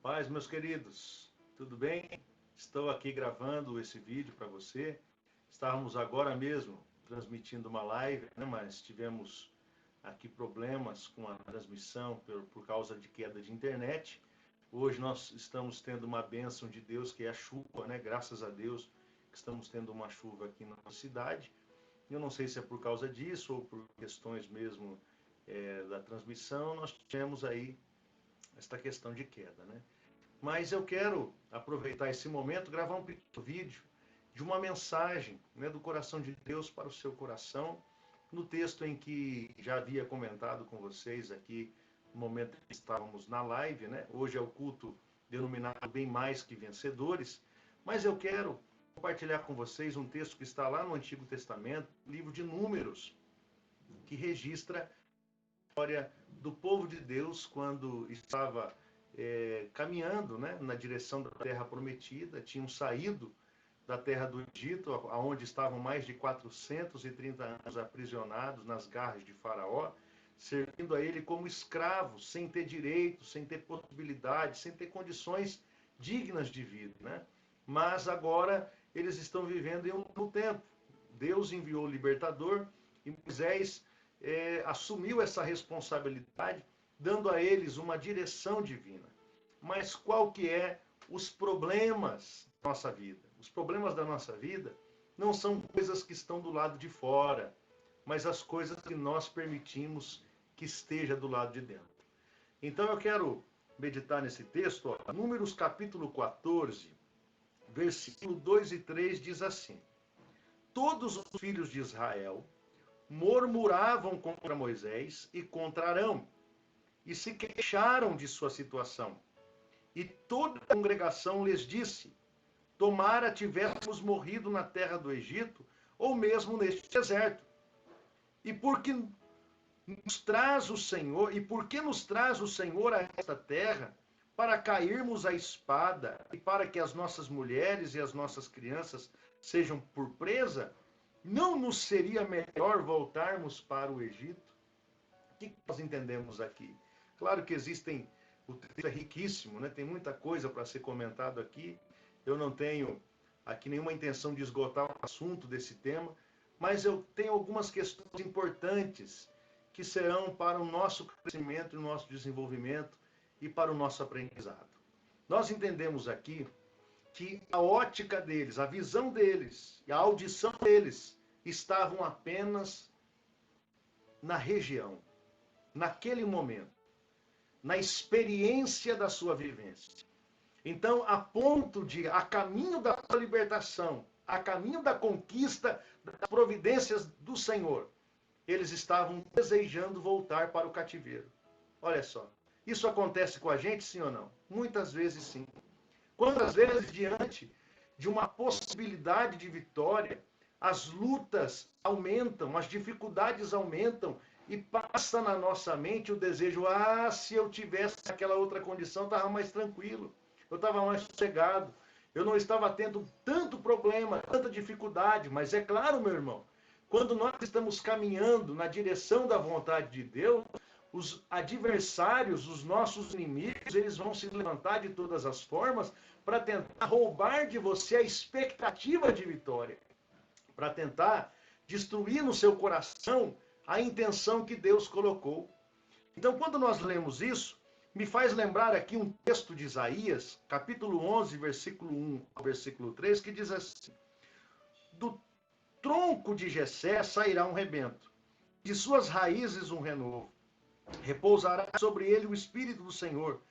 Paz, meus queridos, tudo bem? Estou aqui gravando esse vídeo para você. Estávamos agora mesmo transmitindo uma live, né, mas tivemos aqui problemas com a transmissão por causa de queda de internet. Hoje nós estamos tendo uma bênção de Deus, que é a chuva, né? Graças a Deus que estamos tendo uma chuva aqui na nossa cidade. Eu não sei se é por causa disso ou por questões mesmo da transmissão, nós tivemos aí esta questão de queda, né? Mas eu quero aproveitar esse momento, gravar um pequeno vídeo de uma mensagem, né, do coração de Deus para o seu coração, no texto em que já havia comentado com vocês aqui, no momento em que estávamos na live, né? Hoje é o culto denominado Bem Mais que Vencedores, mas eu quero compartilhar com vocês um texto que está lá no Antigo Testamento, livro de Números, que registra a história do povo de Deus quando estava caminhando, né, na direção da terra prometida, tinham saído da terra do Egito, onde estavam mais de 430 anos aprisionados nas garras de Faraó, servindo a ele como escravos, sem ter direitos, sem ter possibilidades, sem ter condições dignas de vida, né? Mas agora eles estão vivendo em um novo tempo. Deus enviou o libertador e Moisés assumiu essa responsabilidade, dando a eles uma direção divina. Mas qual que é os problemas da nossa vida? Os problemas da nossa vida não são coisas que estão do lado de fora, mas as coisas que nós permitimos que esteja do lado de dentro. Então eu quero meditar nesse texto, ó, Números capítulo 14, versículo 2 e 3 diz assim: Todos os filhos de Israel murmuravam contra Moisés e contra Arão, e se queixaram de sua situação. E toda a congregação lhes disse: Tomara tivéssemos morrido na terra do Egito, ou mesmo neste deserto. E porque nos traz o Senhor, a esta terra, para cairmos à espada, e para que as nossas mulheres e as nossas crianças sejam por presa, não nos seria melhor voltarmos para o Egito? O que nós entendemos aqui? Claro que o texto é riquíssimo, né? Tem muita coisa para ser comentado aqui. Eu não tenho aqui nenhuma intenção de esgotar o assunto desse tema, mas eu tenho algumas questões importantes que serão para o nosso crescimento e o nosso desenvolvimento e para o nosso aprendizado. Nós entendemos aqui que a ótica deles, a visão deles e a audição deles estavam apenas na região, naquele momento, na experiência da sua vivência. Então, a ponto de, a caminho da libertação, a caminho da conquista das providências do Senhor, eles estavam desejando voltar para o cativeiro. Olha só, isso acontece com a gente, sim ou não? Muitas vezes sim. Quantas vezes, diante de uma possibilidade de vitória, as lutas aumentam, as dificuldades aumentam, e passa na nossa mente o desejo: se eu tivesse aquela outra condição, eu estava mais tranquilo, eu estava mais sossegado, eu não estava tendo tanto problema, tanta dificuldade. Mas é claro, meu irmão, quando nós estamos caminhando na direção da vontade de Deus, os adversários, os nossos inimigos, eles vão se levantar de todas as formas para tentar roubar de você a expectativa de vitória, para tentar destruir no seu coração a intenção que Deus colocou. Então, quando nós lemos isso, me faz lembrar aqui um texto de Isaías, capítulo 11, versículo 1 ao versículo 3, que diz assim: Do tronco de Jessé sairá um rebento, de suas raízes um renovo. Repousará sobre ele o Espírito do Senhor,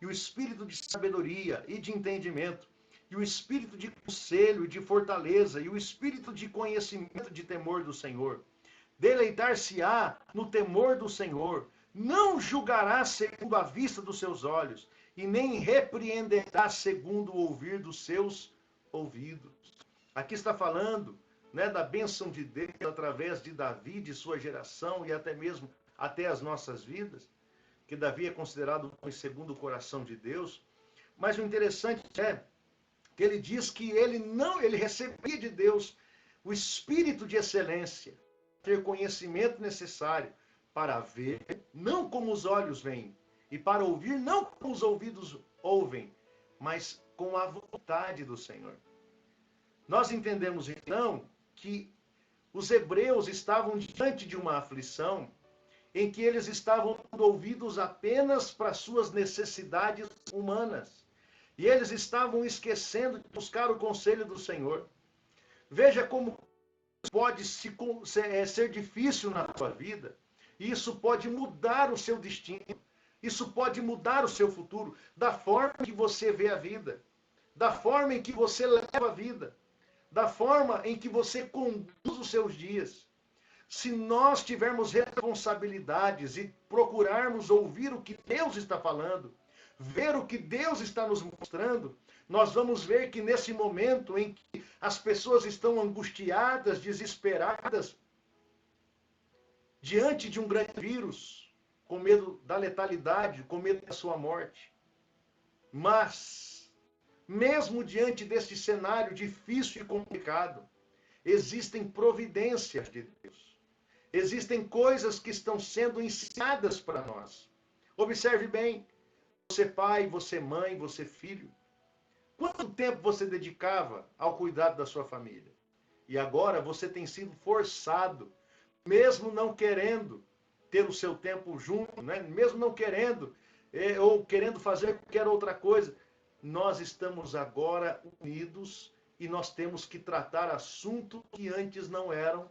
e o Espírito de sabedoria e de entendimento, e o Espírito de conselho e de fortaleza, e o Espírito de conhecimento e de temor do Senhor. Deleitar-se-á no temor do Senhor, não julgará segundo a vista dos seus olhos, e nem repreenderá segundo o ouvir dos seus ouvidos. Aqui está falando, né, da bênção de Deus através de Davi, de sua geração, e até mesmo até as nossas vidas, que Davi é considerado um segundo o coração de Deus. Mas o interessante é que ele diz que ele recebia de Deus o espírito de excelência, ter conhecimento necessário para ver, não como os olhos veem, E para ouvir, não com os ouvidos ouvem, mas com a vontade do Senhor. Nós entendemos, então, que os hebreus estavam diante de uma aflição em que eles estavam dando ouvidos apenas para suas necessidades humanas. E eles estavam esquecendo de buscar o conselho do Senhor. Veja como pode ser difícil na sua vida. E isso pode mudar o seu destino. Isso pode mudar o seu futuro. Da forma que você vê a vida. Da forma em que você leva a vida. Da forma em que você conduz os seus dias. Se nós tivermos responsabilidades e procurarmos ouvir o que Deus está falando, ver o que Deus está nos mostrando, nós vamos ver que nesse momento em que as pessoas estão angustiadas, desesperadas, diante de um grande vírus, com medo da letalidade, com medo da sua morte. Mas, mesmo diante deste cenário difícil e complicado, existem providências de Deus. Existem coisas que estão sendo ensinadas para nós. Observe bem, você pai, você mãe, você filho. Quanto tempo você dedicava ao cuidado da sua família? E agora você tem sido forçado, mesmo não querendo ter o seu tempo junto, né? Mesmo não querendo, ou querendo fazer qualquer outra coisa, nós estamos agora unidos e nós temos que tratar assuntos que antes não eram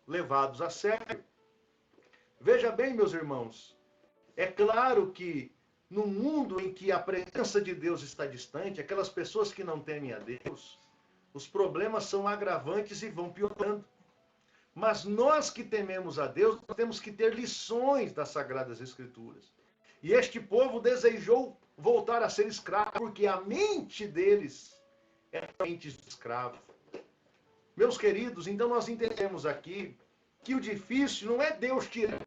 levados a sério. Veja bem, meus irmãos, é claro que no mundo em que a presença de Deus está distante, aquelas pessoas que não temem a Deus, os problemas são agravantes e vão piorando. Mas nós que tememos a Deus, nós temos que ter lições das Sagradas Escrituras. E este povo desejou voltar a ser escravo, porque a mente deles é a mente de escravo. Meus queridos, então nós entendemos aqui que o difícil não é Deus tirar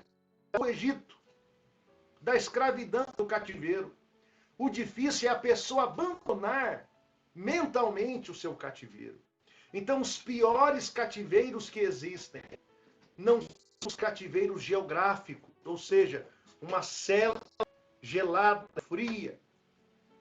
o Egito da escravidão do cativeiro. O difícil é a pessoa abandonar mentalmente o seu cativeiro. Então, os piores cativeiros que existem não são os cativeiros geográficos, ou seja, uma cela gelada, fria,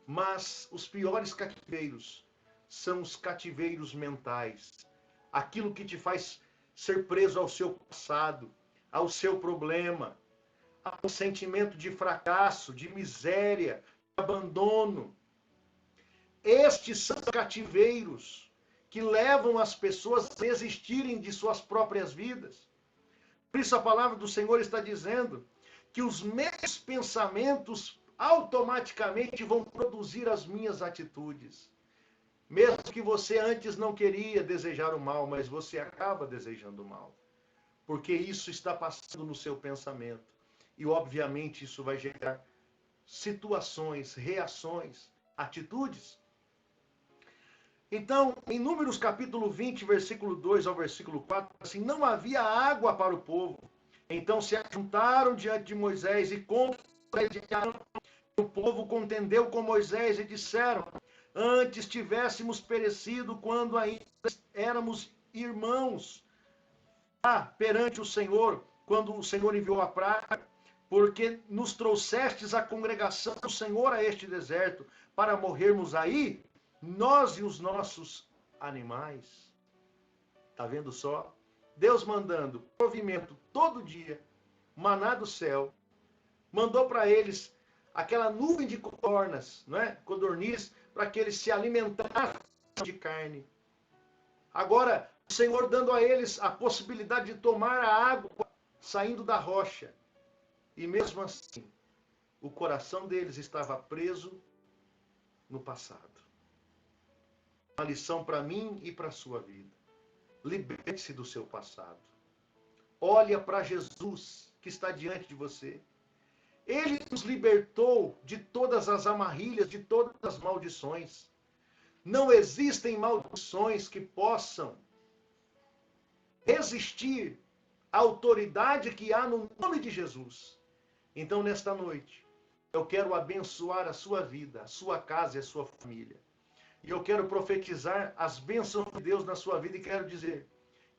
mas os piores cativeiros são os cativeiros mentais. Aquilo que te faz ser preso ao seu passado, ao seu problema, ao sentimento de fracasso, de miséria, de abandono. Estes são cativeiros que levam as pessoas a desistirem de suas próprias vidas. Por isso a palavra do Senhor está dizendo que os meus pensamentos automaticamente vão produzir as minhas atitudes. Mesmo que você antes não queria desejar o mal, mas você acaba desejando o mal. Porque isso está passando no seu pensamento. E, obviamente, isso vai gerar situações, reações, atitudes. Então, em Números capítulo 20, versículo 2 ao versículo 4, assim, não havia água para o povo. Então se ajuntaram diante de Moisés e o povo contendeu com Moisés e disseram: antes tivéssemos perecido quando ainda éramos irmãos perante o Senhor, quando o Senhor enviou a praga, porque nos trouxestes a congregação do Senhor a este deserto, para morrermos aí, nós e os nossos animais. Está vendo só? Deus mandando provimento todo dia, maná do céu, mandou para eles aquela nuvem de codornas, não é? Codorniz, para que eles se alimentassem de carne. Agora, o Senhor dando a eles a possibilidade de tomar a água saindo da rocha. E mesmo assim, o coração deles estava preso no passado. Uma lição para mim e para a sua vida. Liberte-se do seu passado. Olha para Jesus que está diante de você. Ele nos libertou de todas as amarrilhas, de todas as maldições. Não existem maldições que possam resistir à autoridade que há no nome de Jesus. Então, nesta noite, eu quero abençoar a sua vida, a sua casa e a sua família. E eu quero profetizar as bênçãos de Deus na sua vida e quero dizer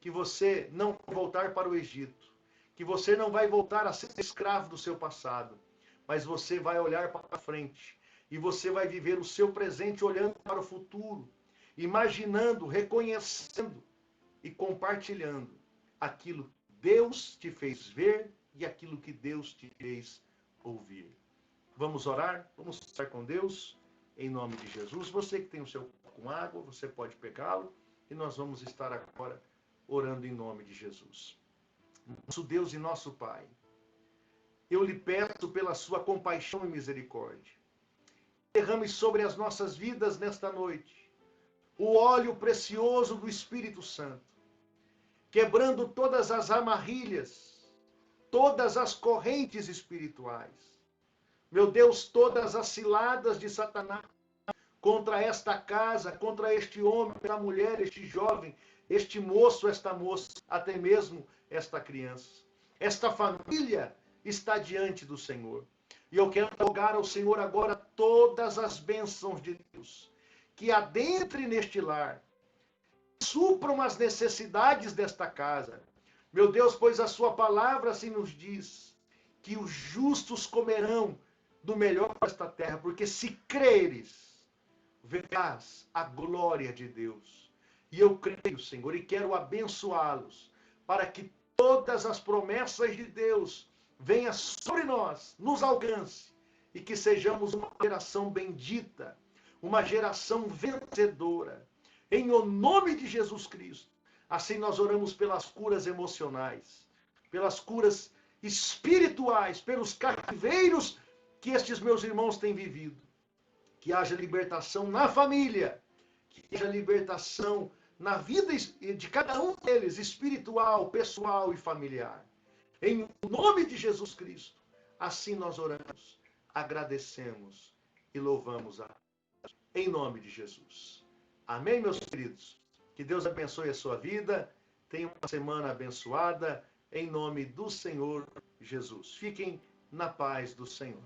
que você não vai voltar para o Egito, que você não vai voltar a ser escravo do seu passado, mas você vai olhar para frente. E você vai viver o seu presente olhando para o futuro, imaginando, reconhecendo e compartilhando aquilo que Deus te fez ver e aquilo que Deus te fez ouvir. Vamos orar? Vamos estar com Deus em nome de Jesus. Você que tem o seu copo com água, você pode pegá-lo e nós vamos estar agora orando em nome de Jesus. Nosso Deus e nosso Pai, eu lhe peço pela sua compaixão e misericórdia, derrame sobre as nossas vidas nesta noite o óleo precioso do Espírito Santo, quebrando todas as amarrilhas, todas as correntes espirituais. Meu Deus, todas as ciladas de Satanás contra esta casa, contra este homem, esta mulher, este jovem, este moço, esta moça, até mesmo esta criança. Esta família está diante do Senhor. E eu quero rogar ao Senhor agora todas as bênçãos de Deus, que adentre neste lar, supram as necessidades desta casa. Meu Deus, pois a sua palavra assim nos diz, que os justos comerão do melhor desta terra, porque se creres, verás a glória de Deus. E eu creio, Senhor, e quero abençoá-los, para que todas as promessas de Deus venham sobre nós, nos alcance, e que sejamos uma geração bendita, uma geração vencedora. Em o nome de Jesus Cristo. Assim nós oramos pelas curas emocionais, pelas curas espirituais, pelos cativeiros que estes meus irmãos têm vivido. Que haja libertação na família, que haja libertação na vida de cada um deles, espiritual, pessoal e familiar. Em nome de Jesus Cristo, assim nós oramos, agradecemos e louvamos a Deus. Em nome de Jesus. Amém, meus queridos? Que Deus abençoe a sua vida. Tenha uma semana abençoada, em nome do Senhor Jesus. Fiquem na paz do Senhor.